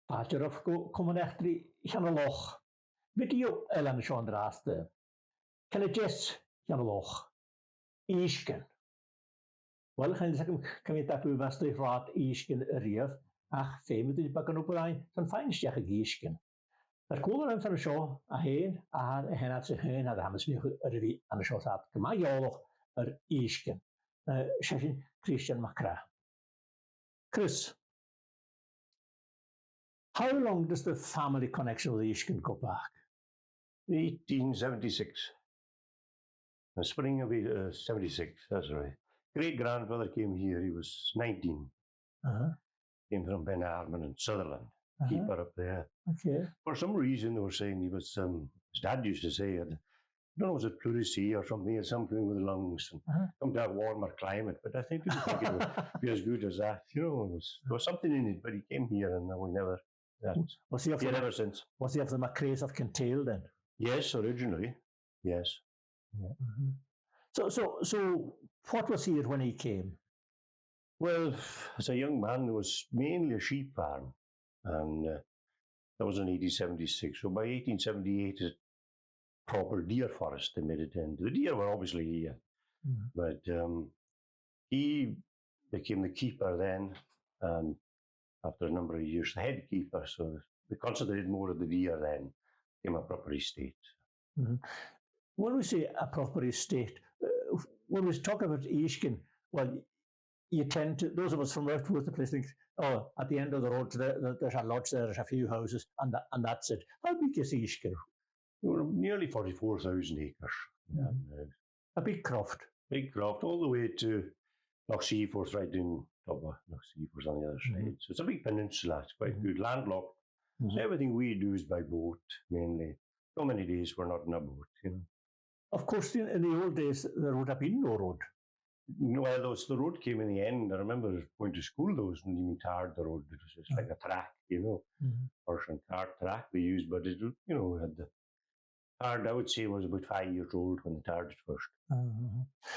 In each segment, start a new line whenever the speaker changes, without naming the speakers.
Father of coming after Shanna Loch. Video Ellen Sean Raste. Can it just Shanna Loch? Eishken. Wel, gaan we zeggen, kan je dat u was de raad Eishken rief? Ach, fame die bakken op een, dan fijn is je Eishken. Dat koelen hem van de show, heen had zich heen, had hem weer revie aan de show zat. Maar ja, nog Eishken. Shashin Christian Macra. Chris, how long does the family connection with Eishken go back?
1876. The spring of 76, that's right. Great grandfather came here, he was 19. Came from Ben Arman in Sutherland, keeper up there.
Okay.
For some reason, they were saying he was, his dad used to say, I don't know, was it pleurisy or something, he had something with the lungs, and come to a warmer climate, but I think he didn't think it would be as good as that. You know, there was something in it, but he came here and we never,
was he
ever since.
Was he of the Macraes of Kintail then?
Yes, originally, yes.
Yeah. So what was he when he came?
Well, as a young man, there was mainly a sheep farm, and that was in 1876. So by 1878, a proper deer forest they made it into. The deer were obviously here, but he became the keeper then, and after a number of years, the head keeper. So they concentrated more of the deer then, became a proper estate.
When we say a proper estate, when we talk about Eishken, well, you tend to, those of us from out towards the place think, oh, at the end of the road, there's a lodge there, there's a few houses, and that's it. How big is Eishken?
Nearly 44,000 acres.
Yeah. A big croft.
Big croft, all the way to Loch Seaforth, right in top of Loch Seaforth on the other side. So it's a big peninsula, it's quite good, landlocked. So everything we do is by boat, mainly. So many days we're not in a boat, you know.
Of course, in the old days, there would have been no road.
Well, the road came in the end. I remember going to school, there wasn't even tarred the road. It was just like a track, you know, horse and cart track we used, but it, you know, had the tarred, I would say, was about 5 years old when they tarred it first.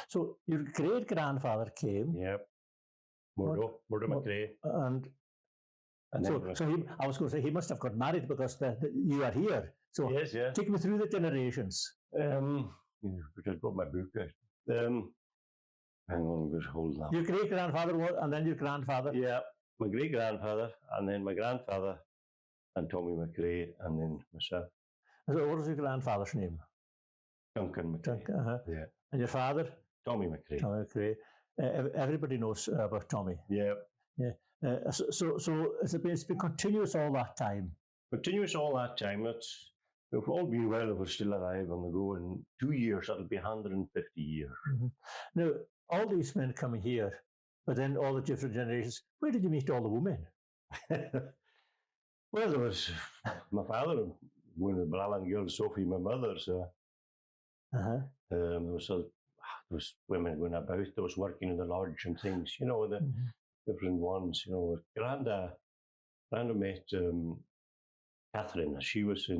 So your great-grandfather came.
Yep. Murdo McRae.
And so he, I was going to say, he must have got married because you are here. So
yes, yeah.
Take me through the generations.
Because I brought my book out. Hang on, we're holding that.
Your great-grandfather and then your grandfather?
Yeah, my great-grandfather, and then my grandfather, and Tommy McRae, and then myself.
So what was your grandfather's name?
Duncan McRae. Yeah.
And your father?
Tommy McRae.
Tommy McRae. Everybody knows about Tommy.
Yeah.
Yeah. So it's been continuous all that time?
Continuous all that time. We've all been well if we're still alive on the go. In 2 years, that'll be 150 years.
Now, all these men coming here, but then all the different generations, where did you meet all the women?
Well, there was my father, one of the Blalan girls, Sophie, my mother. So there was women going about. There was working in the lodge and things, you know, the different ones. You know, Granda met Catherine. She was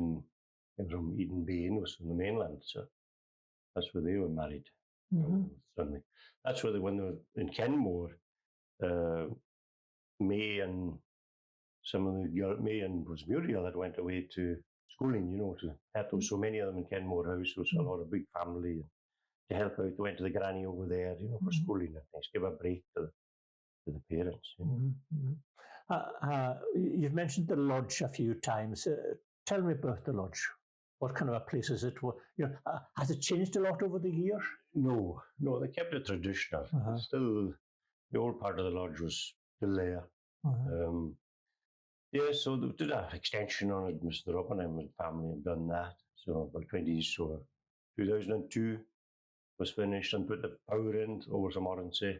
from Eden Bay, and was from the mainland. So that's where they were married. Suddenly, that's where when they were in Kenmore, May and some of the girl, May and was Muriel that went away to schooling, you know, to help. There was so many of them in Kenmore House. There was a lot of big family, and to help out. They went to the granny over there, you know, for schooling and things. Give a break to the parents. You know.
You've mentioned the lodge a few times. Tell me about the lodge. What kind of a place is it? You know, has it changed a lot over the years?
No, they kept it traditional. Still, the old part of the lodge was still there. Yeah, so they did an extension on it. Mr. Oppenheim and family have done that. So about 2002 was finished and put the power in over some Oronsay.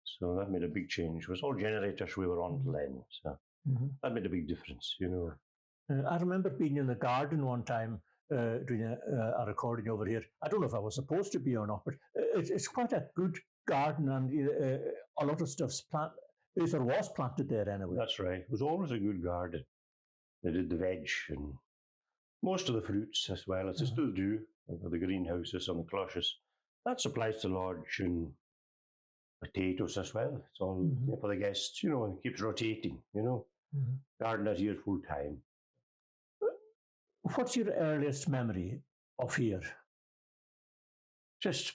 So that made a big change. It was all generators we were on then. So that made a big difference, you know.
I remember being in the garden one time doing a recording over here. I don't know if I was supposed to be or not, but it's quite a good garden, and a lot of stuff's planted. There was planted there anyway.
That's right. It was always a good garden. They did the veg and most of the fruits as well, as they still do, the greenhouses and the cloches. That supplies the lodge and potatoes as well. It's all for the guests, you know, and it keeps rotating, you know. Gardeners here full time.
What's your earliest memory of here?
Just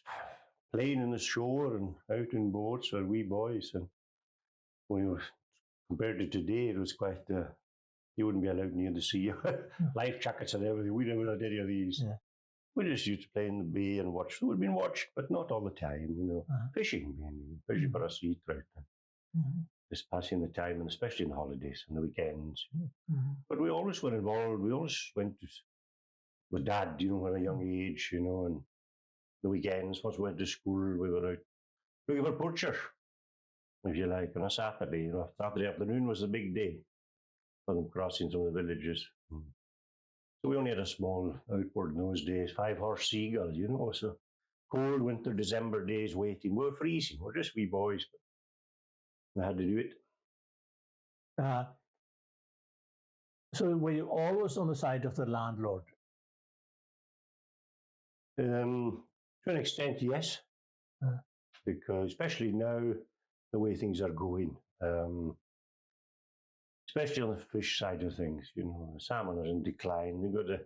playing in the shore and out in boats with wee boys. And when you compared to today, it was quite, you wouldn't be allowed near the sea. Life jackets and everything. We never had any of these. Yeah. We just used to play in the bay and watch. We'd been watched, but not all the time, you know. Fishing, mainly. Fishing for a sea trout. Just passing the time, and especially in the holidays and the weekends. But we always were involved. We always went to, with Dad, you know, at a young age, you know, and the weekends, once we went to school, we were out looking for poachers, if you like, on a Saturday. You know, Saturday afternoon was the big day for them crossing some of the villages. So we only had a small outboard in those days, 5-horse seagull, you know, so cold winter December days waiting. We were freezing. We were just wee boys, but we had to do it.
So were you always on the side of the landlord?
To an extent, yes. Because especially now, the way things are going, especially on the fish side of things, you know, the salmon are in decline. You've got to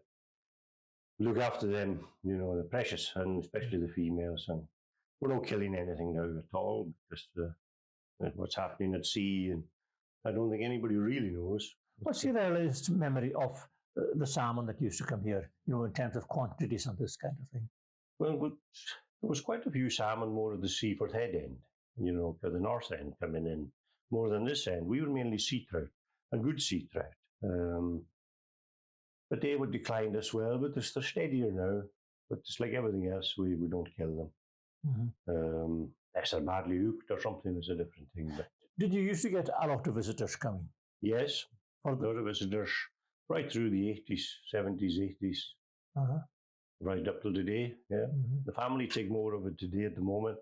look after them, you know, they're precious, and especially the females. And we're not killing anything now at all, just what's happening at sea. And I don't think anybody really knows.
What's your earliest memory of the salmon that used to come here, you know, in terms of quantities and this kind of thing?
Well, there was quite a few salmon more at the Seaford Head end, you know, to the north end coming in, more than this end. We were mainly sea trout, and good sea trout. But they would decline as well, but they're steadier now. But it's like everything else, we don't kill them. If they're badly hooked or something, is a different thing. But
did you used to get a lot of visitors coming?
Yes, a lot of visitors, right through the 80s, 70s, 80s. Right up till today, yeah. The family take more of it today at the moment,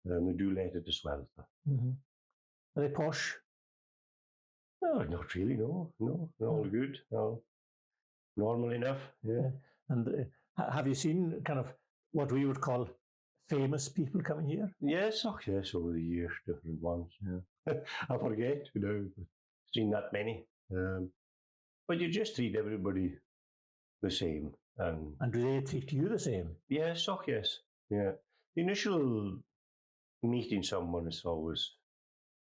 and we do let it as well.
Are they posh?
No, not really, no, all good, no. Normal enough, yeah.
And have you seen kind of what we would call famous people coming here?
Yes, yes, over the years, different ones, yeah. I forget, you know, seen that many. But you just treat everybody the same. And
do they treat you the same?
Yes, yes, yeah. The initial meeting someone is always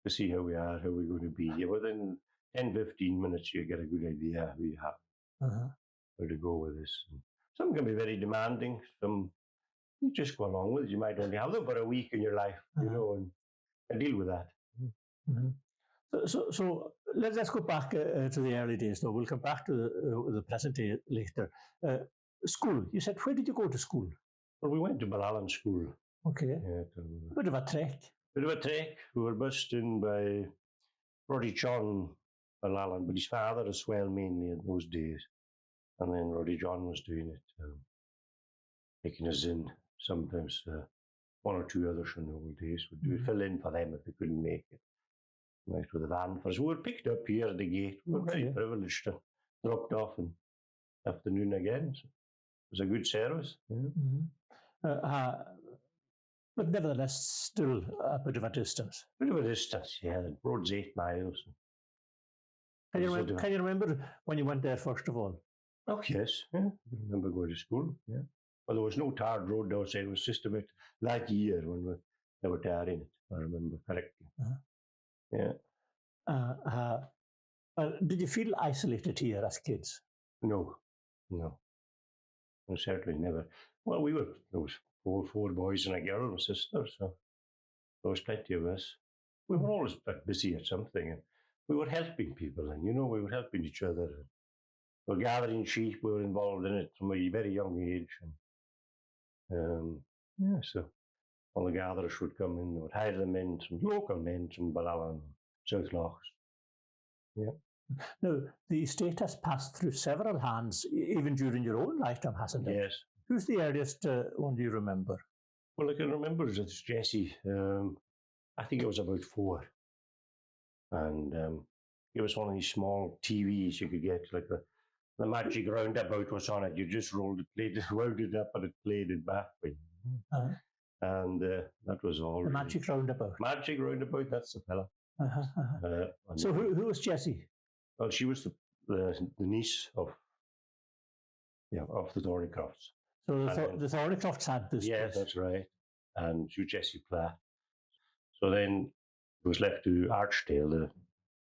to see how we are, how we're going to be. Within 10, 15 minutes, you get a good idea who you have, how to go with this. And some can be very demanding. Some you just go along with it. You might only have them for a week in your life, you know, and deal with that.
So let's go back to the early days, though. We'll come back to the present day later. School, you said, where did you go to school?
Well, we went to Ballallan School.
Okay.
Yeah,
bit of a trek.
Bit of a trek. We were bussed in by Roddy John Ballallan, but his father as well, mainly in those days. And then Roddy John was doing it, taking us in. Sometimes one or two others in the old days would fill in for them if they couldn't make it. Right with the van for us. We were picked up here at the gate. We were very privileged and dropped off in the afternoon again. So it was a good service.
But nevertheless, still a bit of a distance.
Bit of a distance, yeah. The road's 8 miles.
Can you remember when you went there first of all?
Oh, yes. Yeah. I remember going to school. Yeah. Well, there was no tarred road outside. It was just about that year when they were tarring it, I remember correctly. Yeah.
Did you feel isolated here as kids?
No. Certainly never. Well, there was four boys and a girl and a sister, so there was plenty of us. We were always busy at something, and we were helping people, and, you know, we were helping each other. We were gathering sheep, we were involved in it from a very young age. And, so all the gatherers would come in, they would hire the men, some local men from Ballallan, South Lochs. Yeah.
Now, the estate has passed through several hands, even during your own lifetime, hasn't it?
Yes.
Who's the earliest one do you remember?
Well, I can remember it's Jesse. I think it was about 4. And it was one of these small TVs you could get, like the magic roundabout was on it. You just rolled it, played it, wound it up, and it played it back. And that was all.
The magic roundabout.
Magic roundabout, that's the fella.
So who was Jesse?
Well, she was the niece of the Thornycrofts.
So the Thornycrofts had this
Yes,
place.
that's right. And she was Jessie Platt. So then it was left to Archdale, the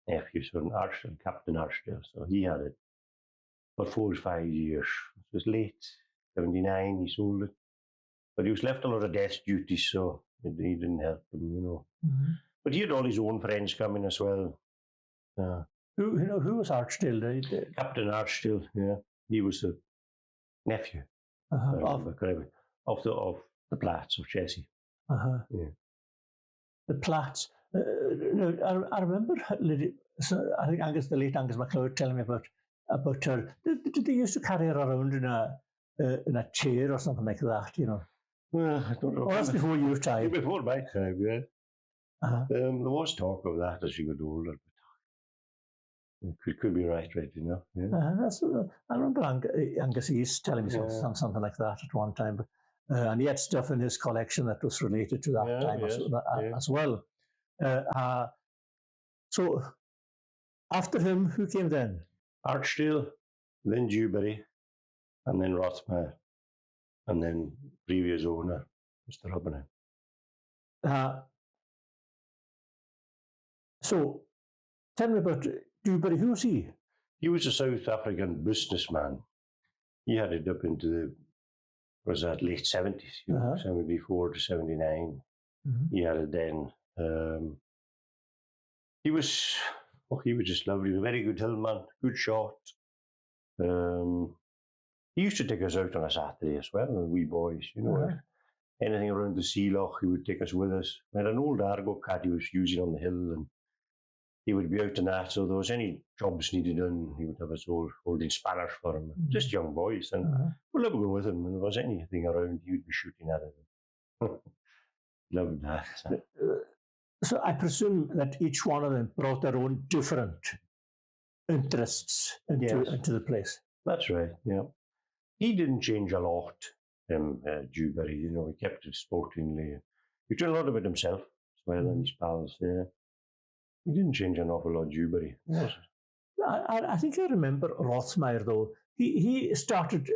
nephew, son Archdale, Captain Archdale. So he had it for 4 or 5 years. It was late 79, he sold it. But he was left a lot of desk duties, so he didn't help him, you know.
Mm-hmm.
But he had all his own friends coming as well.
Who was Archdale?
Captain Archdale, yeah. He was the nephew of the Platts, of Jessie.
Yeah. The Platts. I remember, I think the late Angus MacLeod telling me about her. Did they used to carry her around in a chair or something like that, you know?
Well, I don't know.
Well, that's before your time.
Before my time, yeah. There was talk of that as she got older, but it could be right, you know. Yeah.
I remember Angus East telling me something like that at one time. And he had stuff in his collection that was related to that time as well. So after him, who came then?
Archdale, then Dewberry, and then Rothmire, and then previous owner, Mr. Hubberman. So tell me about Dewberry. Who was he? He was a South African businessman. He had it up into the late 70s, 74 to 79. Mm-hmm. He had it then. He was just lovely. He was a very good hillman, good shot. He used to take us out on a Saturday as well, we boys, you know. Anything around the sea loch, he would take us with us. We had an old Argo cat he was using on the hill, and he would be out in that. So there was any jobs needed done, he would have us all holding spanners for him. Mm-hmm. Just young boys, and we loved going with him. When there was anything around, he would be shooting at it. Loved that.
So I presume that each one of them brought their own different interests into the place.
That's right, yeah. He didn't change a lot, Dewberry, you know, he kept it sportingly. He did a lot of it himself as well, and his pals, yeah. He didn't change an awful lot, Dewberry.
Yes. I think I remember Rothmire, though. He started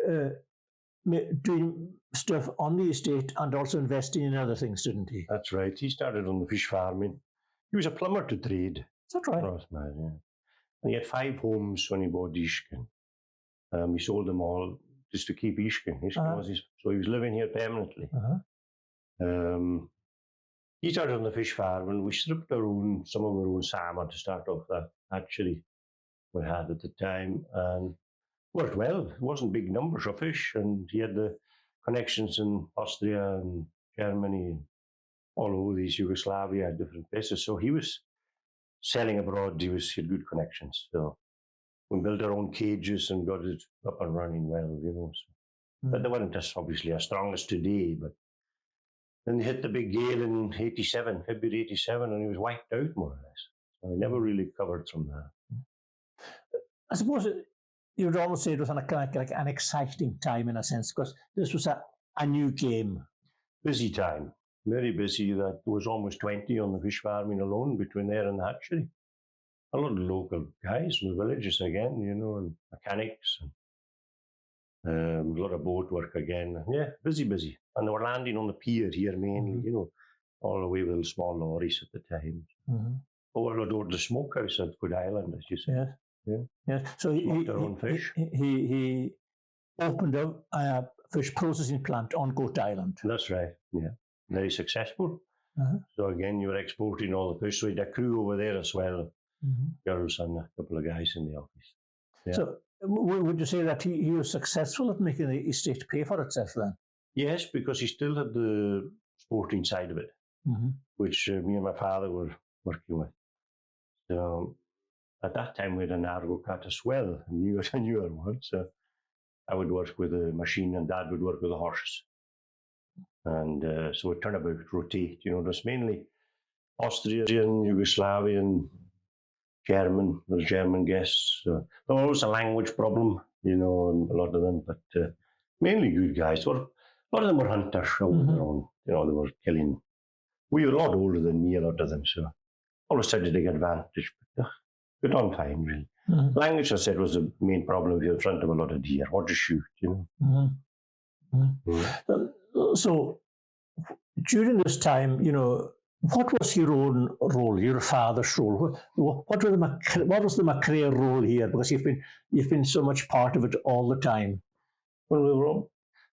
doing stuff on the estate and also investing in other things, didn't he?
That's right. He started on the fish farming. He was a plumber to trade.
Is that right?
Rothmire, yeah. And he had 5 homes when he bought Eishken. He sold them all just to keep Eishken. So he was living here permanently. He started on the fish farm, and we stripped some of our own salmon to start off that hatchery we had at the time, and worked well. It wasn't big numbers of fish, and he had the connections in Austria and Germany, all over these Yugoslavia, different places. So he was selling abroad. He had good connections. So we built our own cages and got it up and running well, you know. So. But they weren't obviously as strong as today, but then they hit the big gale in February 87, and he was wiped out more or less. So he never really recovered from that.
I suppose you would almost say it was like an exciting time in a sense, because this was a new game.
Busy time, very busy. That was almost 20 on the fish farming alone between there and the hatchery. A lot of local guys from the villages again, you know, and mechanics, and a lot of boat work again. Yeah, busy. And they were landing on the pier here mainly, you know, all the way with small lorries at the time. All over the smokehouse at Good Island, as you say.
Yes. So
their own fish.
He opened a fish processing plant on Goat Island.
That's right, yeah. Very successful. So again, you were exporting all the fish. So he had a crew over there as well. Girls and a couple of guys in the office. Yeah.
So would you say that he was successful at making the estate pay for itself then?
Yes, because he still had the sporting side of it, which me and my father were working with. So at that time we had an Argo cat as well, a newer one. So I would work with the machine and Dad would work with the horses. And so it turnabout, rotate, you know, there's mainly Austrian, Yugoslavian, German, there's German guests. There was always a language problem, you know, a lot of them, but mainly good guys. A lot of them were hunters on their own, you know, they were killing. We were a lot older than me, a lot of them, so always tried to take advantage, but got on fine, really. Language, I said, was the main problem if you're in front of a lot of deer. What to shoot,
So during this time, what was your own role, your father's role? What was the McCrea role here? Because you've been so much part of it all the time.
Well,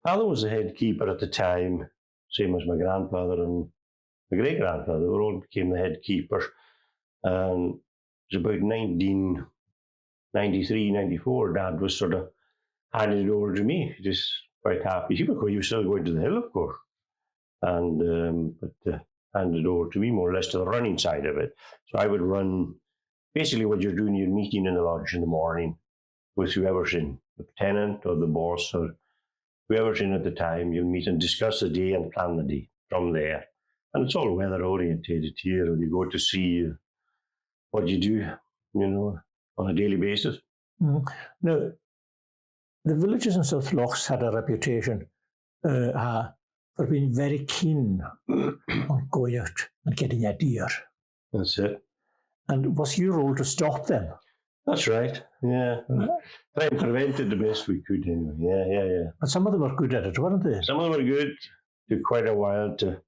father was the head keeper at the time, same as my grandfather and my great-grandfather. They all became the head keepers. And it was about 1993, 94, Dad was sort of handed it over to me, just quite happy. He was still going to the hill, of course. And but handed over to me more or less to the running side of it. So I would run basically what you're doing, you're meeting in the lodge in the morning with whoever's in, the lieutenant or the boss or whoever's in at the time. You'll meet and discuss the day and plan the day from there. And it's all weather orientated here. You go to see what you do, on a daily basis.
Now, the villages in South Lochs had a reputation for being very keen on going out and getting a deer.
That's it.
And was your role to stop them?
That's right, yeah. Try and prevent it the best we could anyway. Yeah.
But some of them were good at it, weren't they?
Some of them were good. Took quite a while to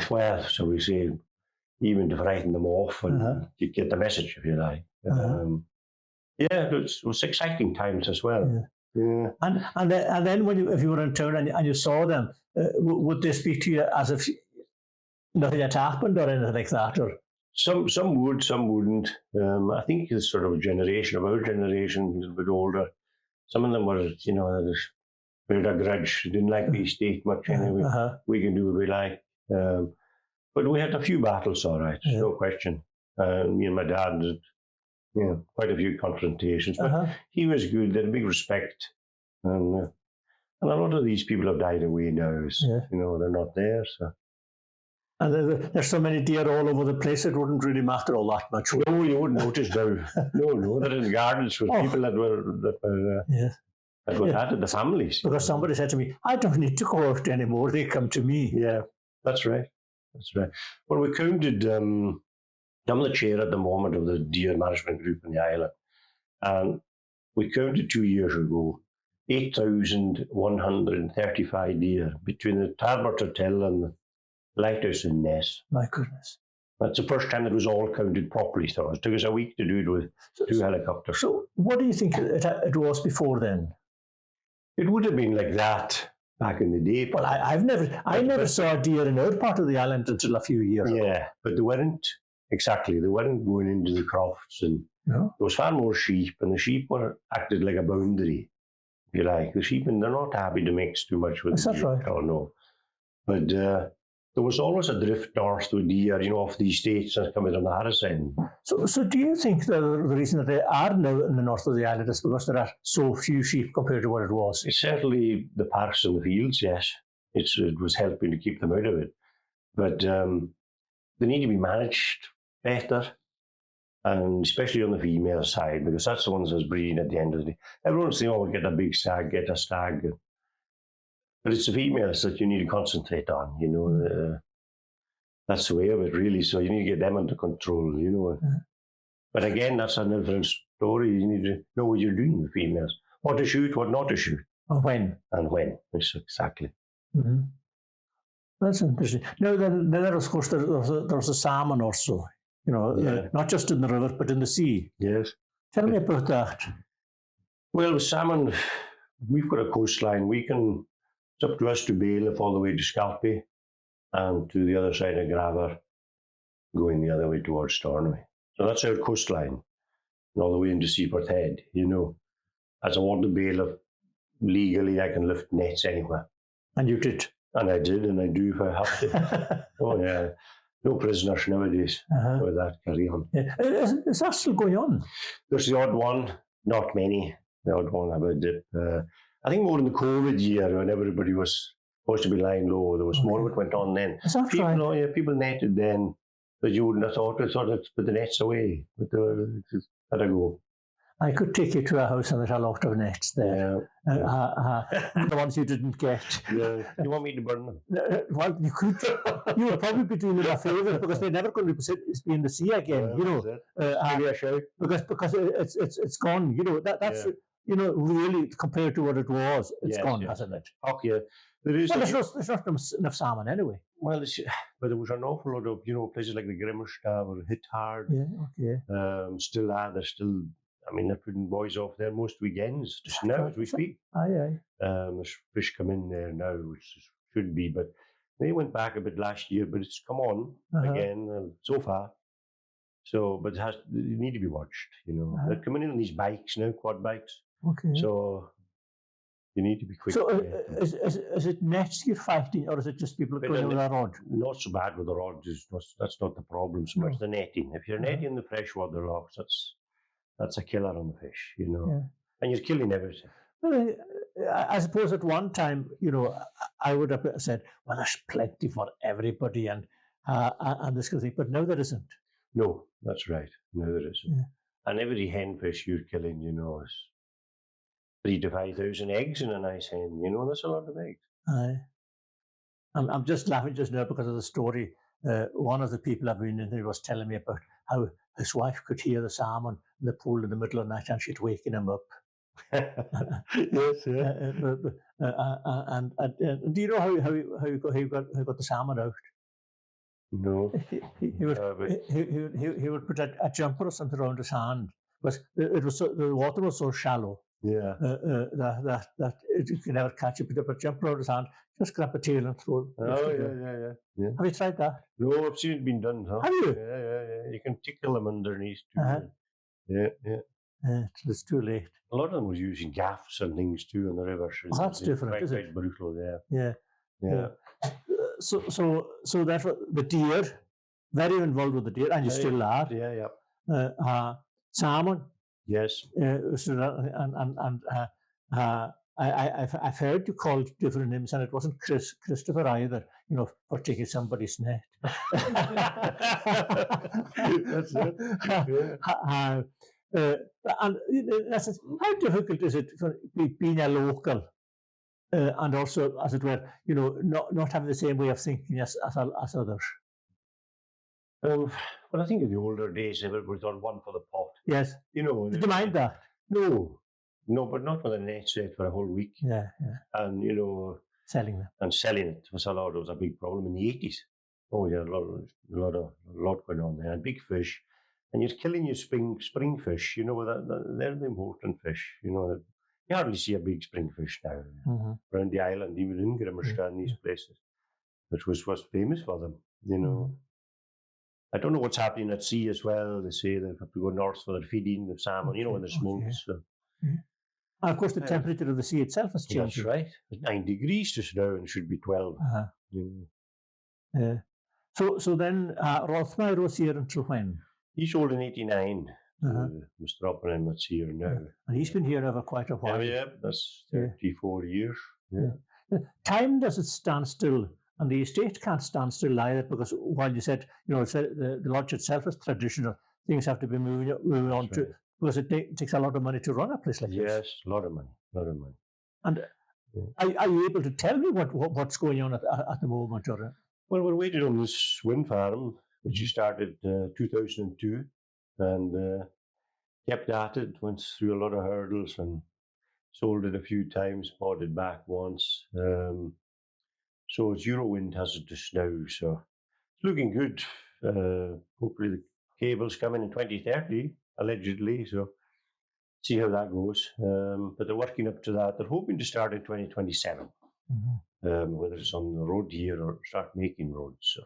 well, so we say, even to frighten them off and to get the message, if you like. It was exciting times as well. Yeah.
And then if you were in town and you saw them, would they speak to you as if nothing had happened or anything like that? Or
some would, some wouldn't. I think it's sort of a generation, of our generation, a little bit older. Some of them were, they had a grudge. They didn't like the estate much anyway. We can do what we like. But we had a few battles, all right, no question. Me and my dad had quite a few confrontations, but he was good. They had a big respect. And a lot of these people have died away now. So, they're not there. So.
And there's so many deer all over the place, it wouldn't really matter all that much.
No, you wouldn't notice now. No, they're in gardens with people that had the families.
Because somebody said to me, I don't need to go out anymore, they come to me.
Yeah, that's right. Well, we counted, I'm the chair at the moment of the deer management group in the island, and we counted 2 years ago, 8,135 deer between the Tarbert Hotel and the Lighthouse in Ness.
My goodness.
That's the first time it was all counted properly. So it took us a week to do it with 2 helicopters.
So what do you think it was before then?
It would have been like that back in the day.
Well, I never saw a deer in our part of the island until a few years ago.
Yeah, but they weren't going into the crofts, and there was far more sheep, and the sheep were acted like a boundary, if you like. The sheep, and they're not happy to mix too much with the deer.
Right.
Oh no. But there was always a drift north to deer, off the estates and coming on the Harris end.
So do you think the reason that they are now in the north of the island is because there are so few sheep compared to what it was?
It's certainly the parks and the fields, yes. It was helping to keep them out of it. But they need to be managed better, and especially on the female side, because that's the ones that's breeding at the end of the day. Everyone's saying, we'll get a big stag, get a stag. But it's the females that you need to concentrate on, that's the way of it, really. So you need to get them under control, But again, that's a different story. You need to know what you're doing with females. What to shoot, what not to shoot.
And when.
Exactly.
Mm-hmm. That's interesting. Now, then of course, there was a salmon also, not just in the river, but in the sea.
Yes.
Tell me about that.
Well, with salmon, we've got a coastline. It's up to us to bailiff all the way to Scalpay and to the other side of Graver, going the other way towards Stornoway. So that's our coastline, and all the way into Seaport Head, As I want to bailiff, legally I can lift nets anywhere.
And you did?
And I did, and I do if I have to. Oh, yeah. No prisoners nowadays with that carry on.
Yeah. Is that still going on?
There's the odd one, not many. The odd one have a dip. I think more in the COVID year when everybody was supposed to be lying low, there was more of it went on then.
Is that
people,
right?
Yeah, people netted then, but you wouldn't have thought, put the nets away. But let it go.
I could take you to a house and there's a lot of nets there. The ones you didn't get.
Yeah. You want me to burn them?
Well, you could. You would probably be doing them a favour because they're never going to be in the sea again.
Well,
you know,
give me a shout.
because it's gone. You know that's you know really compared to what it was, it's gone, hasn't it?
Okay. There is.
Well, there's not enough salmon anyway.
Well, but there was an awful lot of places like the Grimmerstav were hit hard.
Yeah. Okay.
Still are. They're still. I mean, they're putting boys off there most weekends just now as we speak.
Aye.
There's fish come in there now, which should be, but they went back a bit last year, but it's come on again so far. So, but they need to be watched. They're coming in on these bikes now, quad bikes.
Okay.
So you need to be quick.
So is it nets you're fighting, or is it just people going with a rod?
Not so bad with the rod. That's not the problem so much. The netting. If you're netting the freshwater locks, that's a killer on the fish. And you're killing everything.
Well, I suppose at one time, I would have said, well, there's plenty for everybody and this kind of thing, but now there isn't.
No, that's right. No, there isn't. Yeah. And every hen fish you're killing, is 3,000 to 5,000 eggs in a nice hen. That's a lot of eggs.
Aye. I'm just laughing just now because of the story. One of the people I've been in there was telling me about how his wife could hear the salmon in the pool in the middle of the night and she'd waken him up.
Yes, yeah.
And do you know how he got the salmon out?
No.
He would put a jumper or something around his hand, but the water was so shallow.
Yeah.
That you can never catch it. Put a jumper around his hand, just grab the tail and throw it.
Oh yeah.
Have you tried that?
No, I've seen it being done. Huh?
Have you?
Yeah. You can tickle them underneath too.
Yeah. It's too late.
A lot of them was using gaffs and things too in the river.
Oh, that's different, is it?
Quite brutal,
yeah. So that's what the deer, very involved with the deer, and you still are.
Yeah.
Salmon.
Yes.
I've heard you called different names, and it wasn't Christopher either. For taking somebody's net.
That's it. Yeah.
And how difficult is it for being a local, and also, as it were, not having the same way of thinking as others?
Well, I think in the older days, everybody thought one for the pot.
Yes. Did you mind that?
No, but not with a net set for a whole week.
Yeah.
And
selling them.
And selling it was a big problem in the 80s. Oh yeah, a lot going on there, and big fish. And you're killing your spring fish, they're the important fish, You hardly see a big spring fish now around the island, even in Grimmerstad and these places, which was famous for them, I don't know what's happening at sea as well. They say they have to go north for their feeding of salmon, when they're smolts. So.
And of course, the temperature of the sea itself has changed.
That's right. It's 9 degrees just now, and it should be 12.
So then, Rothmeier was here until when?
He sold in 89. Mr. Oppenheim that's here now.
Yeah. And he's been here over quite a while.
Yeah, that's 34 years. Yeah.
Time doesn't stand still, and the estate can't stand still either, because while you said, the lodge itself is traditional, things have to be moving on to, because it takes a lot of money to run a place like this.
Yes, a lot of money.
And are you able to tell me what's going on at the moment? Or?
Well, we're waiting on this wind farm, which we started 2002, and kept at it, went through a lot of hurdles and sold it a few times, bought it back once. So it's Eurowind has it just now, so it's looking good. Hopefully the cable's coming in 2030, allegedly, so see how that goes. But they're working up to that. They're hoping to start in 2027, whether it's on the road here or start making roads. So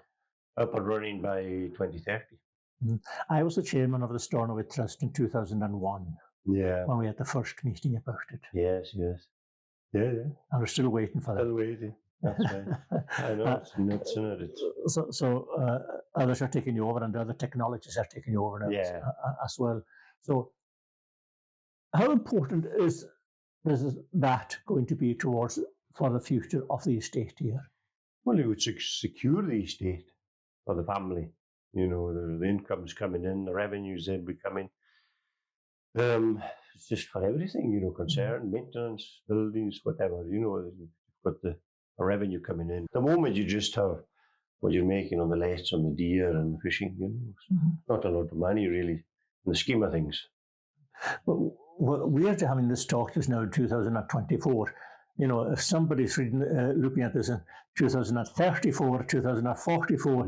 up and running by 2030.
I was the chairman of the Stornoway Trust in 2001.
Yeah.
When we had the first meeting about it.
Yes. Yeah.
And we're still waiting for that.
Still waiting. That's right. I know, it's nuts, isn't it?
So others are taking over, and other technologies are taking over now as well. So how important is that going to be for the future of the estate here?
Well, it would secure the estate for the family. The income's coming in, the revenues they'll be coming. It's just for everything, concern, maintenance, buildings, whatever, you've got the revenue coming in. At the moment, you just have what you're making on the lets, on the deer and the fishing, Not a lot of money, really, in the scheme of things.
Well, we are having this talk just now in 2024. If somebody's looking at this in 2034, 2044,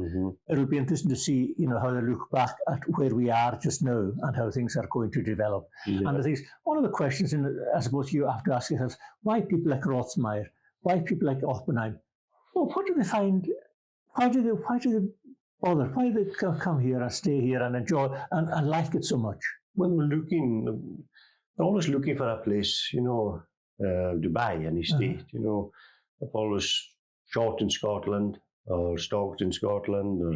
it'll be interesting to see, how they look back at where we are just now and how things are going to develop. Yeah. And I think one of the questions, I suppose you have to ask yourself, why people like Rothmeier, why people like Oppenheim? Well, what do they find? Why do they bother? Why do they come here and stay here and enjoy and like it so much?
When they're always looking for a place, Dubai, any state, I've always shot in Scotland or stalked in Scotland, or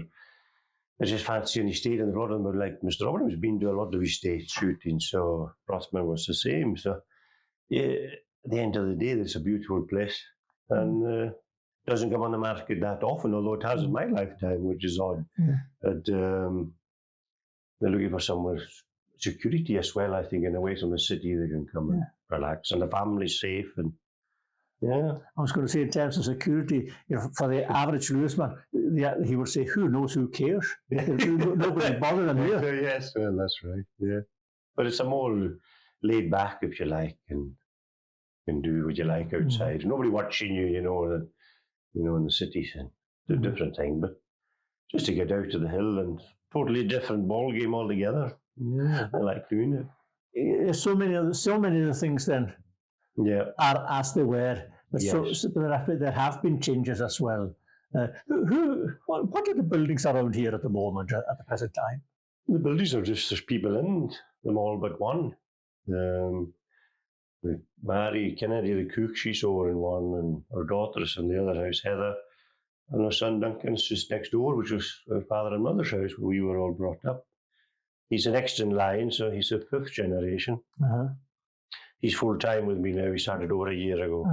I just fancy any state, and a lot of them are like, Mr. Roberts has been to a lot of his states shooting, so Rothman was the same. So, yeah, at the end of the day, it's a beautiful place, and doesn't come on the market that often, although it has in my lifetime, which is odd. Yeah. But they're looking for somewhere security as well, I think, in away from the city they can come and relax, and the family's safe. And I
was going to say, in terms of security, for the average Lewisman, he would say, "Who knows? Who cares? Nobody bothered them here."
Yes, well, that's right. Yeah, but it's a more laid back, if you like, and can do what you like outside. Nobody watching you, in the cities, and it's a different thing. But just to get out to the hill and totally different ball game altogether. Yeah, I like doing it.
So many of the things then are as they were, but there have been changes as well. What are the buildings around here at the moment, at the present time?
The buildings are just, there's people in them all but one. Mary Kennedy, the cook, she's over in one, and her daughter's in the other house, Heather, and her son Duncan's just next door, which was her father and mother's house where we were all brought up. He's the next in line, so he's a fifth generation. He's full-time with me now. He started over a year ago.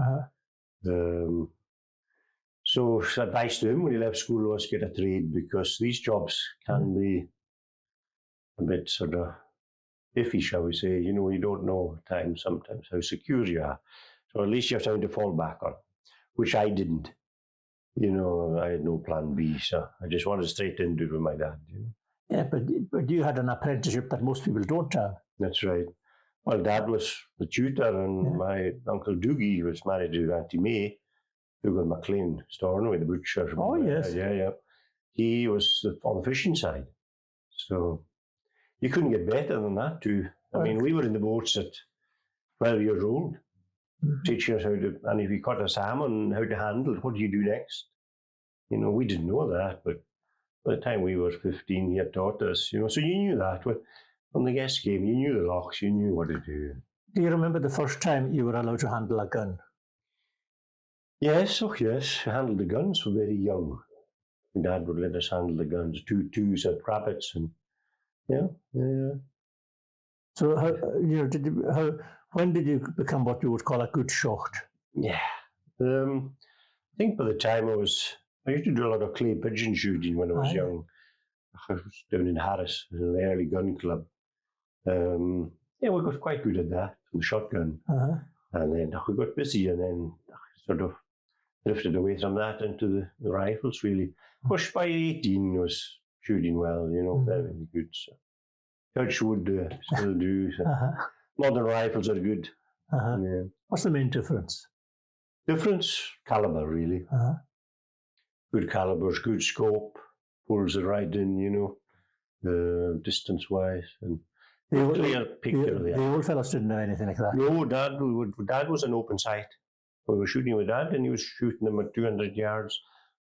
So advice to him when he left school was get a trade, because these jobs can be a bit sort of iffy, shall we say. You don't know at times sometimes how secure you are. So at least you have something to fall back on, which I didn't. I had no plan B, so I just wanted straight into it with my dad.
Yeah, but you had an apprenticeship that most people don't have.
That's right. Well, Dad was the tutor, and my Uncle Doogie was married to Auntie May, Dougal McLean, Stornoway, the butcher.
Oh, yes.
Yeah. He was on the fishing side. So you couldn't get better than that, too. I mean, we were in the boats at 12 years old, teaching us how to, and if you caught a salmon, how to handle it, what do you do next? We didn't know that, but by the time we were 15, he had taught us, so you knew that. When the guests came, you knew the locks, you knew what to do.
Do you remember the first time you were allowed to handle a gun?
Yes. I handled the guns from very young. My dad would let us handle the guns, twos at rabbits, and yeah.
So, when did you become what you would call a good shot?
Yeah. I think by the time I used to do a lot of clay pigeon shooting when I was young. I was down in Harris, in the early gun club. We got quite good at that, the shotgun. And then we got busy, and then sort of drifted away from that into the rifles, really. Pushed by 18 was shooting well, very, very good. So. Touch wood, still do. So. Modern rifles are good.
Yeah. What's the main difference?
Caliber, really. Good calibers, good scope, pulls it right in, distance-wise. And clear picture of the
old fellas didn't know anything like that.
No, Dad was an open sight. We were shooting with Dad, and he was shooting them at 200 yards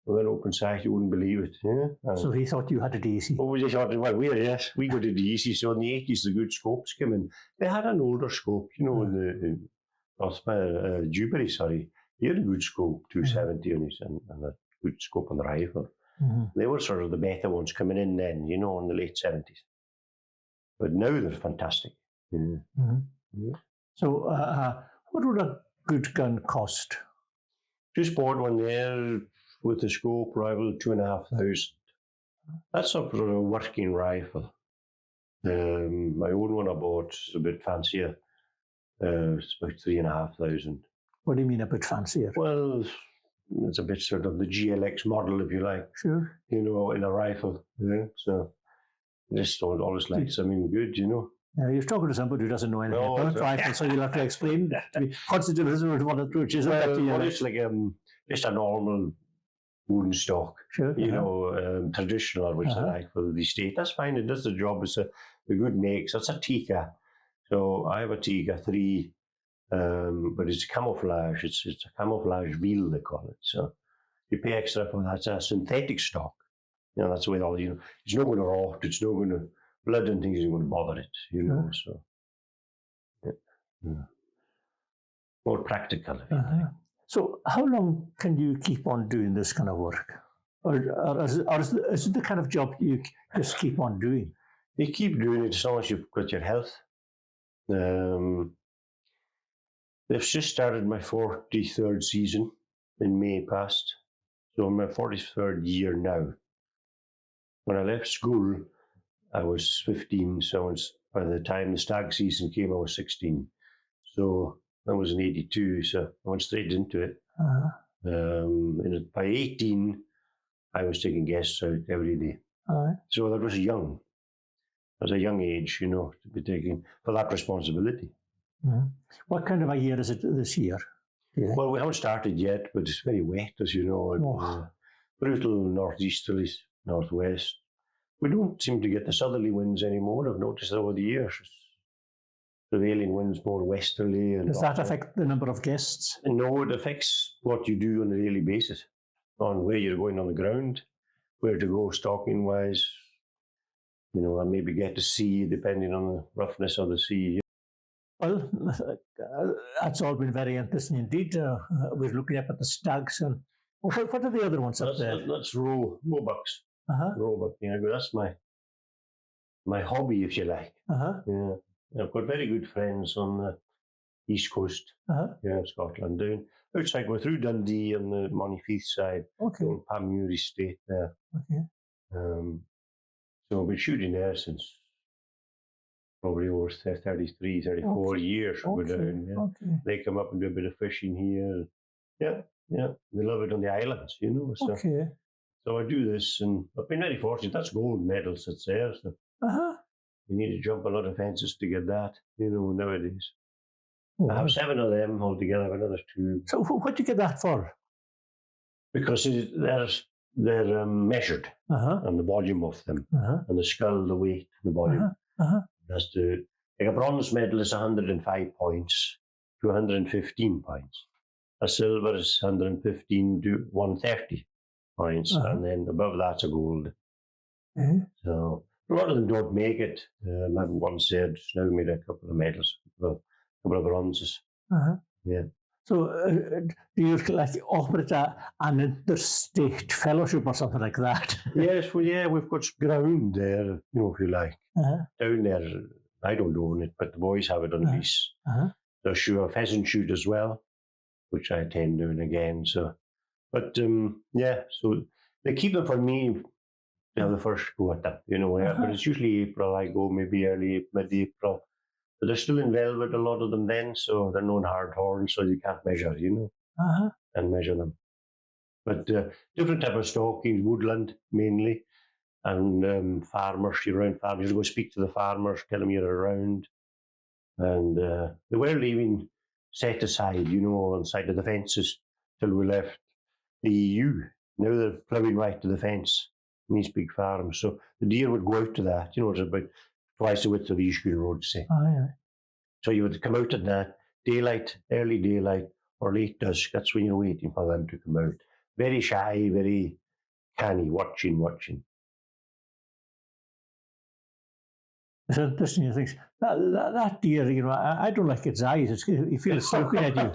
with an open sight. You wouldn't believe it. Yeah?
So he thought you had it easy.
Oh, we got it easy. So in the 80s, the good scopes came in. They had an older scope, in Dewberry, he had a good scope, 270 and a good scope on the rifle. They were sort of the better ones coming in then, in the late 70s. But now they're fantastic.
So what would a good gun cost?
Just bought one there with the scope rifle, 2,500. That's a sort of working rifle. My own one I bought is a bit fancier. It's about 3,500.
What do you mean a bit fancier?
Well, it's a bit sort of the GLX model, if you like.
Sure.
You know, in a rifle. Yeah. So this always like something good, you know.
You're talking to somebody who doesn't know anything about rifles, so you'll have to explain to me what's the difference between one and two, which isn't that
Well, it's like just a normal wooden stock,
sure,
you know, traditional, which I like for the estate. That's fine. It does the job. It's a good make. So it's a Tika. So I have a Tika 3, but it's camouflage. It's a camouflage wheel, they call it. So you pay extra for that. It's a synthetic stock. You know, that's the way all, you know, it's not going to rot. It's not going to, blood and things isn't going to bother it, you know. So more practical.
So how long can you keep on doing this kind of work? Or is it the kind of job you just keep on doing?
You keep doing it as long as you've got your health. They've just started my 43rd season in May past. So I'm my 43rd year now. When I left school, I was 15. So by the time the stag season came, I was 16. So that was in 82. So I went straight into it. And by 18, I was taking guests out every day. So that was young. At a young age, you know, to be taking for that responsibility.
What kind of a year is it this year?
Well, we haven't started yet, but it's very wet, as you know. Brutal northeasterlies, northwest. We don't seem to get the southerly winds anymore. I've noticed over the years. Prevailing winds more westerly. And
does that affect the number of guests?
No, it affects what you do on a daily basis, on where you're going on the ground, where to go stalking wise, you know, and maybe get to sea depending on the roughness of the sea.
Well, that's all been very interesting indeed. We're looking up at the stags, and what are the other ones up there?
That's roebucks. Roebuck. Yeah, that's my hobby, if you like. Yeah, I've got very good friends on the east coast, of Scotland, down outside. We're through Dundee on the Monteith side, the Panmure estate there. So I've been shooting there since probably over 33, 34 years. We're down. They come up and do a bit of fishing here. Yeah, they love it on the islands, you know. So, so I do this, and I've been very fortunate. That's gold medal sits there. So you need to jump a lot of fences to get that, you know, nowadays. I have 7 of them altogether, another 2.
So what do you get that for? Because
they're measured, and the volume of them, and the skull, the weight, the volume. That's like a bronze medal is 105 points to 115 points. A silver is 115 to 130 points, and then above that's a gold. So a lot of them don't make it. I've once said, now we made a couple of medals, a couple of bronzes. Yeah.
So do you operate an interstate fellowship or something like that?
Yes, well, yeah, we've got ground there, you know, if you like. Down there, I don't own it, but the boys have it on lease. They'll shoot a pheasant shoot as well, which I attend now and again. So, but yeah, so they keep them for me to have the first go at them, you know. But it's usually April. I go maybe early, mid-April. But they're still in velvet, a lot of them then, so they're known hard horns, so you can't measure, you know, and measure them. But different type of stalking, woodland mainly, and farmers. You're around farmers, you go speak to the farmers, tell them you're around. And they were leaving set aside, you know, on the side of the fences till we left the EU. Now they're plowing right to the fence in these big farms. So the deer would go out to that, you know, it's about twice the width of the Eishken Road, say. So you would come out at that daylight, early daylight, or late dusk. That's when you're waiting for them to come out. Very shy, very canny, watching.
It's interesting. You think that deer, you know, I don't like its eyes. You feel it's looking at you.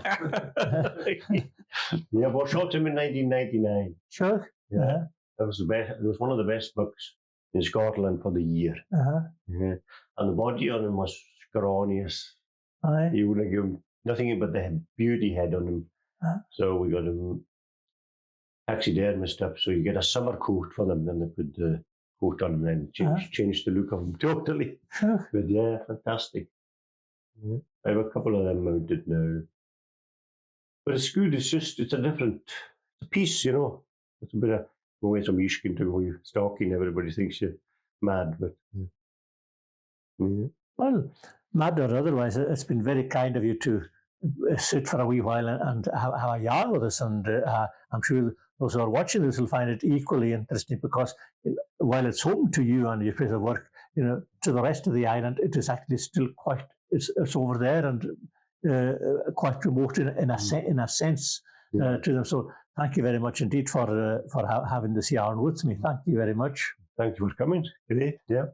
Yeah, well, shot him in 1999.
Sure.
Yeah, that was the best. It was one of the best bucks in Scotland for the year. And the body on him was scrawniest. You wouldn't give him nothing but the beauty head on him. So we got him taxidermist up. So you get a summer coat for them, and they put the coat on and then changed the look of them totally.
Sure.
But yeah, fantastic. Yeah. I have a couple of them mounted now. But it's good, it's a different piece, you know. It's a bit of away from Eishken to go stalking, everybody thinks you're mad, but yeah.
Well, mad or otherwise, it's been very kind of you to sit for a wee while and have a yarn with us. And I'm sure those who are watching this will find it equally interesting because while it's home to you and your place of work, you know, to the rest of the island, it is actually still quite, it's over there and quite remote in a sense to them. So thank you very much indeed for having this yarn with me. Thank you very much.
Thank you for coming. Great, yeah.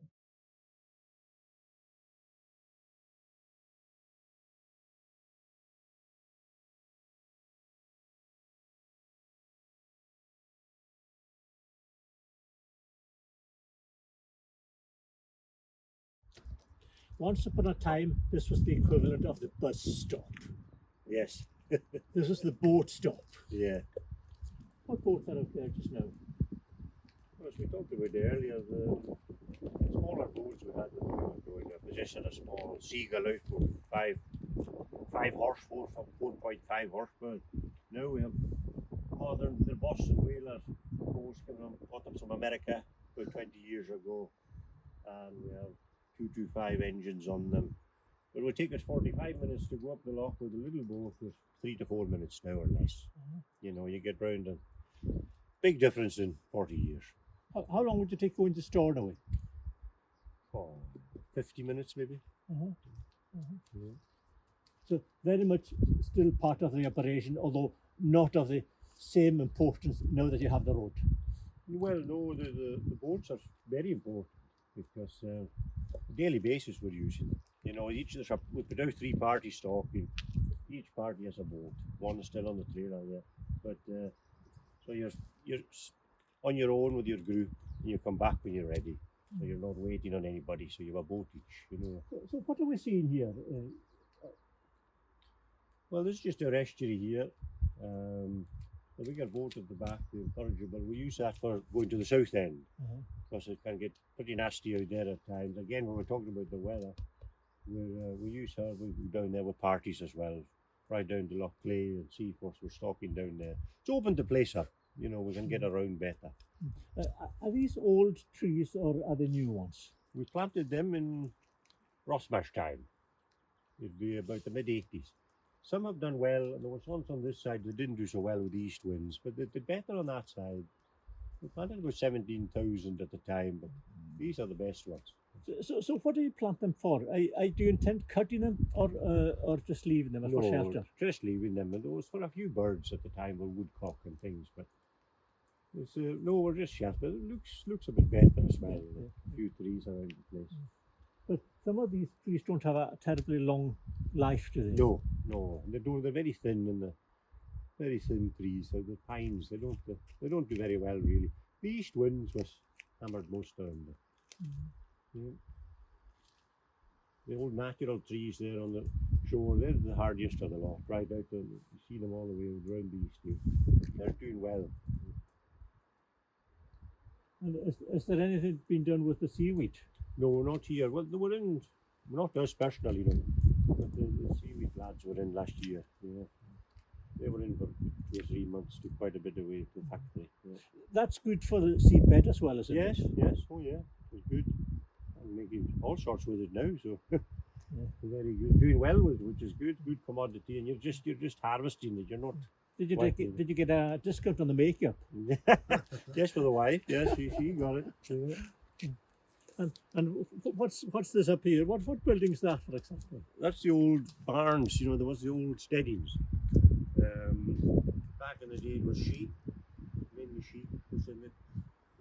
Once upon a time, this was the equivalent of the bus stop.
Yes.
This was the boat stop.
Yeah.
What boats are out there just now?
Well, as we talked about earlier, the smaller boats we had when we were growing up, was just a small Seagull outboat, 5 horse, 4.5 horsepower. Now we have modern, the Boston whaler boats bought them from America about 20 years ago, and we have 225 engines on them. But it would take us 45 minutes to go up the loch with a little boat with 3 to 4 minutes now or less. You know, you get round and big difference in 40 years.
How long would you take going to Stornoway?
Oh, 50 minutes maybe.
Yeah. So very much still part of the operation, although not of the same importance now that you have the road.
Well, no, the boats are very important because on a daily basis we're using them. You know, each of the we put out 3 parties stocking. Each party has a boat. One is still on the trailer there, but so you're on your own with your group, and you come back when you're ready. So you're not waiting on anybody. So you have a boat each. You know.
So what are we seeing here?
Well, this is just a estuary here. The bigger boat at the back, the Incorrigible, we use that for going to the south end because it can get pretty nasty out there at times. Again, when we're talking about the weather, we use her. We go down there with parties as well, right down to Loch Clay and Seaforth. We're stocking down there. It's open to Placer. You know, we can get around better.
Are these old trees or are they new ones?
We planted them in Rossmash time. It'd be about the mid-80s. Some have done well, and there was ones on this side that didn't do so well with the east winds, but they did better on that side. We planted about 17,000 at the time, but these are the best ones.
So what do you plant them for? Do you intend cutting them or just leaving them for shelter?
Just leaving them, and there was for a few birds at the time, with woodcock and things, but it's, no, we're just shelter. It looks a bit better as well. A few trees around the place.
But some of these trees don't have a terribly long life, do they?
No. They don't. They're very thin, and the very thin trees. So the pines, they don't do very well really. The east winds was hammered most of them. Yeah. The old natural trees there on the shore, they're the hardiest of the lot. Right out there, you see them all the way around the east here. They're doing well.
And is there anything been done with the seaweed?
No, not here. Well, they were in, not us personally, no. But the seaweed lads were in last year. Yeah. They were in for 2 or 3 months, took quite a bit away to the factory. Yeah.
That's good for the seabed as well, is it?
Yes. Oh yeah, it's good. I'm making all sorts with it now, so very good. Doing well with it, which is good commodity, and you're just harvesting it. You're not.
Did you get a discount on the makeup?
Yes, for the wife. Yes, she got it.
And what's this up here? What building is that, for example?
That's the old barns. You know, there was the old steadings. Back in the day, it was sheep, mainly sheep was in it.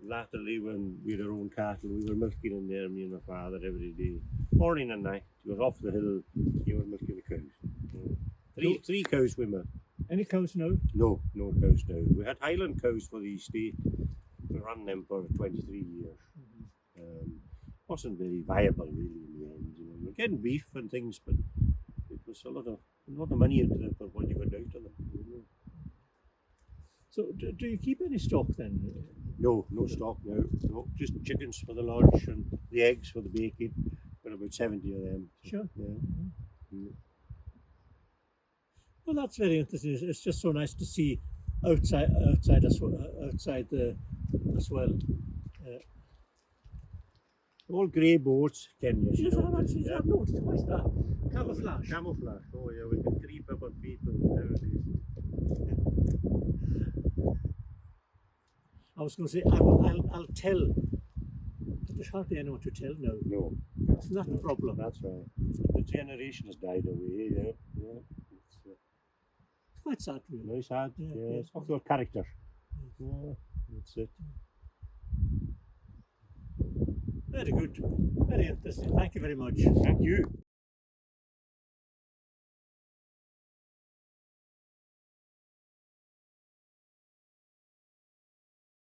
Latterly, when we had our own cattle, we were milking in there, me and my father, every day, morning and night. He was off the hill. You were milking the cows. Three cows we milked.
Any cows now?
No cows now. We had Highland cows for the estate. We ran them for 23 years. Wasn't very viable really in the end. You know, we're getting beef and things, but it was a lot of money into it for what you got out of them. You know.
So do you keep any stock then?
No stock now. No, just chickens for the lodge and the eggs for the bacon. Got about 70 of them.
Sure.
Yeah.
Mm-hmm. Well, that's very interesting. It's just so nice to see outside as well.
All grey boats, Kenya.
Yes, I've noticed. What's that? Camouflage.
Camouflage. Oh yeah, we can creep up on people nowadays.
I was going to say I'll tell, but there's hardly anyone to tell now.
No,
It's not the problem.
that's right. The generation has died away. Yeah.
It's quite sad, really.
Very sad. Yeah. It's of your character. Yeah, that's it.
Very good. Very interesting. Thank you very much.
Thank you.